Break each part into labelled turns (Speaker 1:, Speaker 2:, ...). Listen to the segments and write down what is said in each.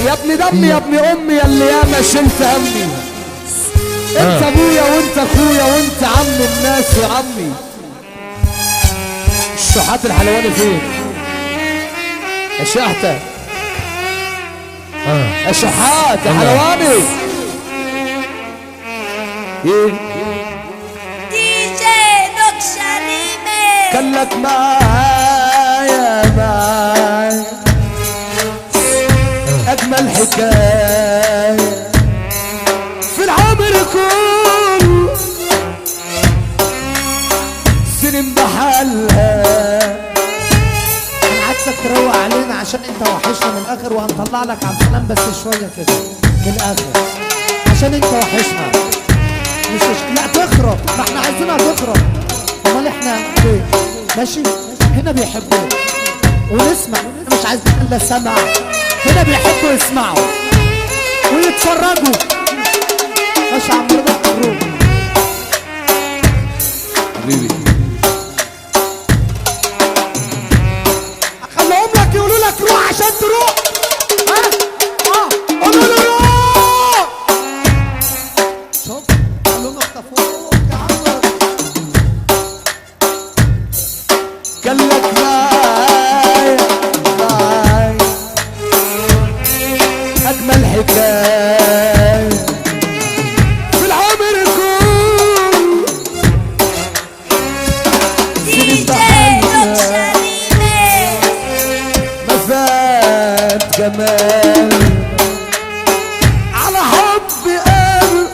Speaker 1: يا ابن دمي يا ابن امي يا اللي ياما شلت همي، انت ابويا وانت اخويا وانت عم الناس وعمي. الشحات الحلواني فين يا شحتة؟ يا شحات يا حلواني. ايه
Speaker 2: دي جي نكشة ريميكس.
Speaker 1: كان لك معايا اجمل حكايه في العمر كله، سنين بحالها.
Speaker 3: انا عايزك تروق علينا عشان انت وحشنا من الاخر، وهنطلع لك على السلام بس شويه كده من الاخر عشان انت وحشنا. مش لا تخرب، ما احنا عايزينها تخرب. امال احنا ليه؟ ماشي هنا بيحبوك ونسمع، مش عايزين الا سمع. هنا بيحبوا يسمعوا ويتفرجوا. ماشي يا عم رضا مبروك
Speaker 1: حبيبي.
Speaker 3: خليهم لك يقولوا لك روح عشان تروح. قولوا له روح. شوف قالوا لك تفوق يا عم.
Speaker 1: كان لك معايا اجمل حكايه في العمر كله، سنين بحالها ما فات جمال على حب قلب.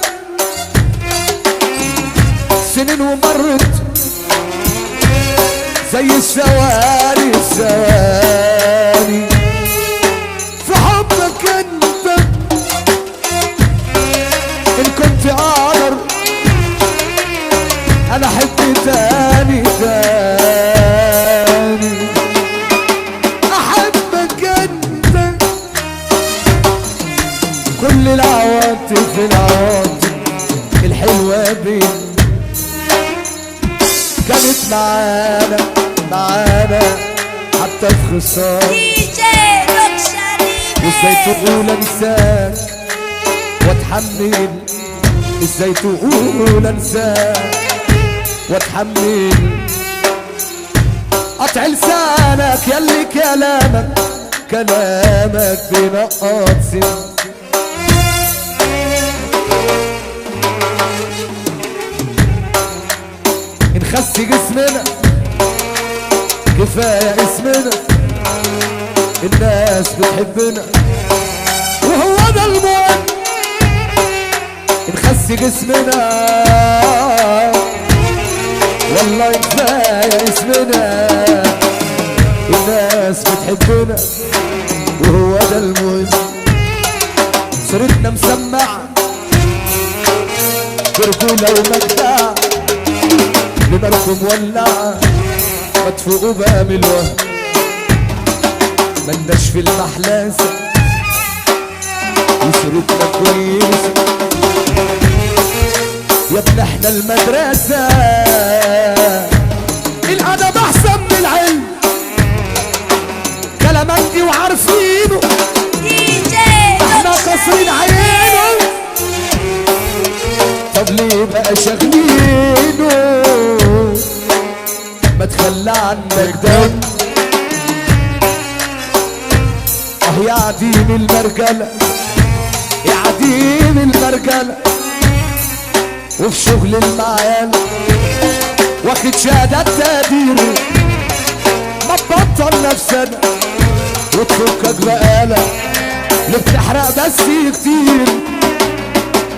Speaker 1: سنين ومرت زي الثواني في حبك انت. ان كنت اقدر انا احب تاني احبك انت. كل العواطف الحلوة بين كانت معانا حتى في خسارة.
Speaker 2: دي جي نكشة ريميكس.
Speaker 1: ازاي تقول انساك واتحمل، ازاي تقول انساك واتحمل قطع لسانك ياللي كلامك بينقط سن. نخسي جسمنا كفاية اسمنا، الناس بتحبنا وهو ده المهم. نخسي جسمنا والله كفاية اسمنا، الناس بتحبنا وهو ده المهم. صرتنا مسمعة برجولة ومجدع، لناركم ولعة ما تفوقوا بقى من الوهم. ملناش في المحلاسة وصورتنا كويسة يا ابن احنا المدرسة. الأدب أحسن من العلم، كلامنجي وعارفينه،
Speaker 2: دي جي
Speaker 1: احنا قاصرين عينه. طب ليه بقى شاغلينه؟ ما تخلى عنك دم. يا عديم المرجلة يا عديم المرجلة، وفي شغل المعيال واخد شهادات تقدير. ما تبطل نفسنا وتفكك بقالة اللي بتحرق بس كتير.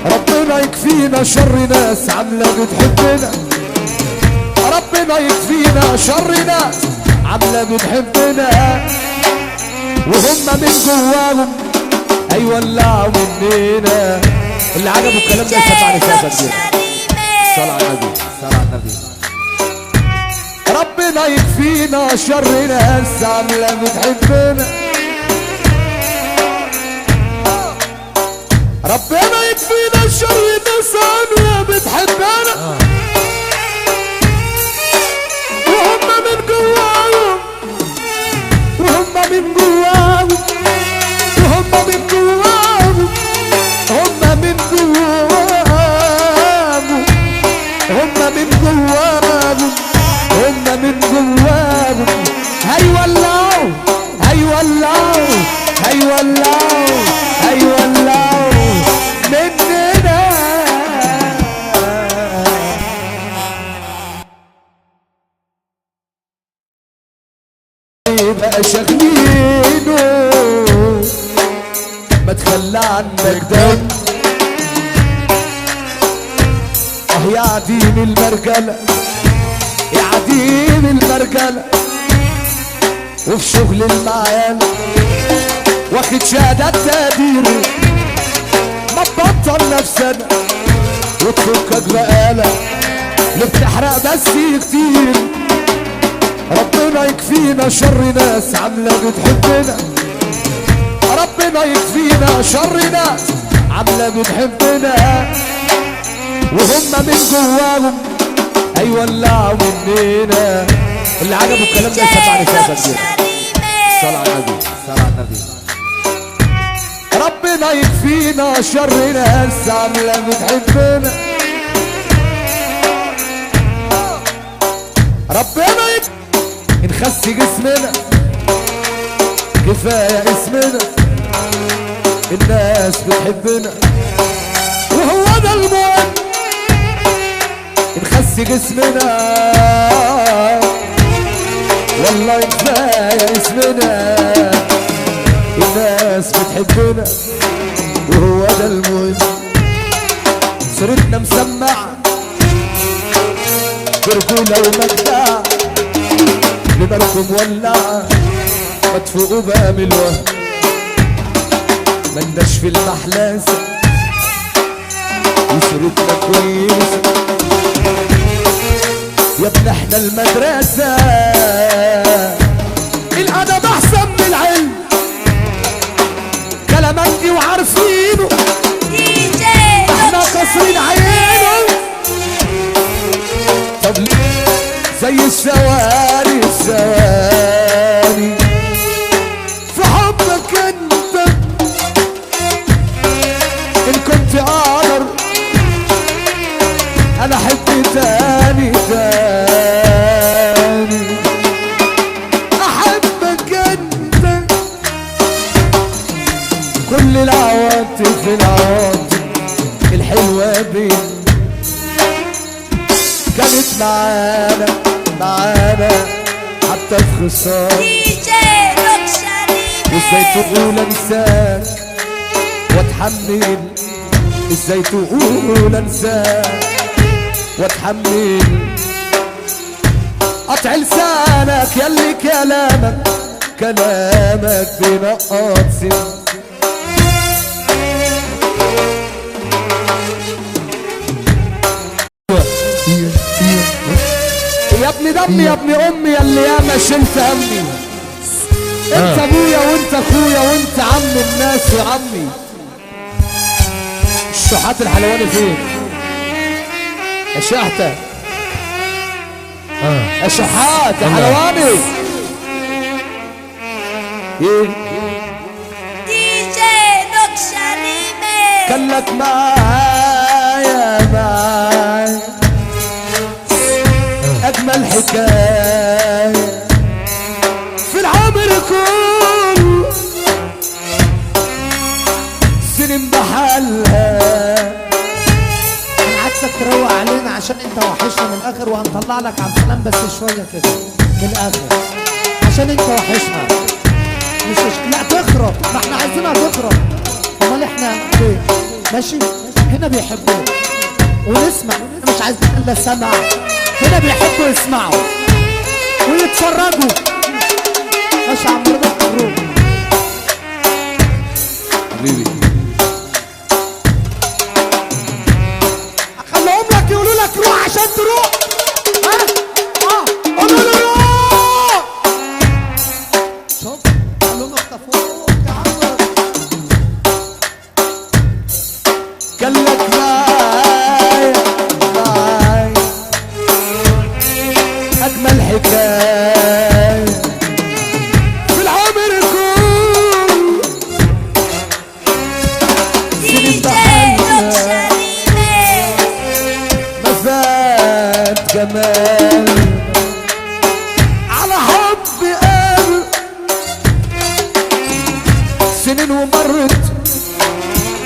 Speaker 1: ربنا يكفينا شر ناس عاملة بتحبنا، ربنا يكفينا شر ناس عاملة بتحبنا وهم من جواهم هيولعوا مننا. اللي عجبه الكلام ده يسمعني سقفة كبيرة. صلى على النبي صلى على النبي. ربنا يكفينا شر ناس عاملة بتحبنا، ربنا يكفينا شر ناس عاملة بتحبنا وهم من جواهم اللي بقى شاغلينه ما تخلى عنك دم. يا عديم المرجلة يا عديم المرجلة وفي شغل المعيال واخد شهادات تقدير. ما تبطل نفسنا وتفكك بقالة اللي بتحرق بس كتير. ربنا يكفينا شر ناس عاملة بتحبنا. ربنا يكفينا شر ناس عاملة بتحبنا وهم من جواهم هيولعوا مننا. اللي عجبه الكلام ده يسمع رسالة كبيرة. صلى على النبي صلى على النبي. ربنا يكفينا شر ناس عاملة بتحبنا. ربنا نخس جسمنا كفاية اسمنا. الناس بتحبنا وهو ده المهم. نخس جسمنا والله كفاية اسمنا. الناس بتحبنا وهو ده المهم. صورتنا مسمعة برجولة ومجدعة لناركم ولعة ما تفوقوا بقى من الوهم. ملناش في المحلاسة وصورتنا كويسة يا ابن احنا المدرسة. الأدب أحسن من العلم كلامنجي وعارفينه. احنا قاصرين عينه. طب ليه زي الثواني الثواني في حبك انت ان كنت اقدر انا احب تاني تاني. احبك انت كل العواطف العواطف الحلوة بين كانت معانا معانا حتى في خسارة. وازاي تقول انساك واتحمل. ازاي تقول انساك واتحمل. قطع لسانك ياللي كلامك كلامك بنقط سن. يا ابن دمي يا ابن امي ياللي ياما شلت همي. انت ابويا وانت اخويا وانت عم الناس وعمي. الشحات الحلواني فين يا شحتة؟ يا شحات يا حلواني. ايه
Speaker 2: DJ نكشة ريميكس.
Speaker 1: كان لك معايا معايا اجمل حكاية في العمر كله. سنين بحالها.
Speaker 3: انا عايزك تروق علينا عشان انت وحشنا من الاخر وهنطلع لك عبد السلام بس شويه كده من الاخر عشان انت وحشنا. لا تخرب. ما احنا عايزينها تخرب. امال احنا ليه؟ ماشي. هنا بيحبوك ونسمع. احنا مش عايزين الا سمع. هنا بيحبوا يسمعوا ويتفرجوا. ماشي يا عم رضا مبروك
Speaker 1: حبيبي.
Speaker 3: خليهم لك يقولوا لك روح عشان تروح. ها قولوا له روح. شوف خليهم اختفوك يا عم.
Speaker 1: كان لك معايا معايا اجمل حكاية في العمر كله. سنين بحالها ما فات جمال.